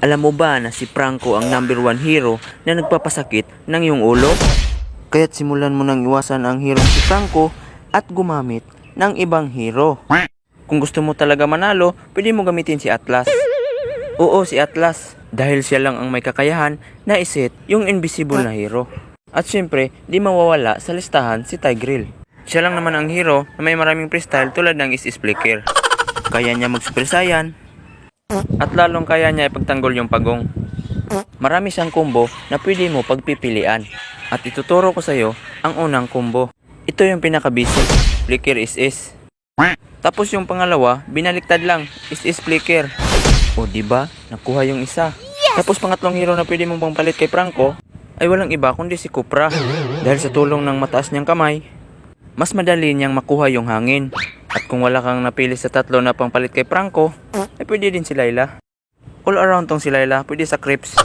Alam mo ba na si Franco ang number 1 hero na nagpapasakit ng iyong ulo? Kaya't simulan mo nang iwasan ang hero si Franco at gumamit ng ibang hero. Kung gusto mo talaga manalo, pwede mo gamitin si Atlas. Oo, si Atlas. Dahil siya lang ang may kakayahan na iset yung invisible na hero. At syempre, di mawawala sa listahan si Tigreal. Siya lang naman ang hero na may maraming freestyle tulad ng is Flicker. Kaya niya mag-Super Saiyan. At lalong kaya niya ipagtanggol yung pagong. Marami siyang combo na pwede mo pagpipilian. At ituturo ko sa iyo ang unang combo. Ito yung pinaka-basic, Flicker is. Tapos yung pangalawa, binaliktad lang, is Flicker. O diba, nakuha yung isa. Tapos pangatlong hero na pwede mong pampalit kay Franco ay walang iba kundi si Cupra. Dahil sa tulong ng mataas niyang kamay, mas madali niyang makuha yung hangin. At kung wala kang napili sa tatlo na pangpalit kay Franco, ay pwede din si Layla. All around tong si Layla, pwede sa Crips.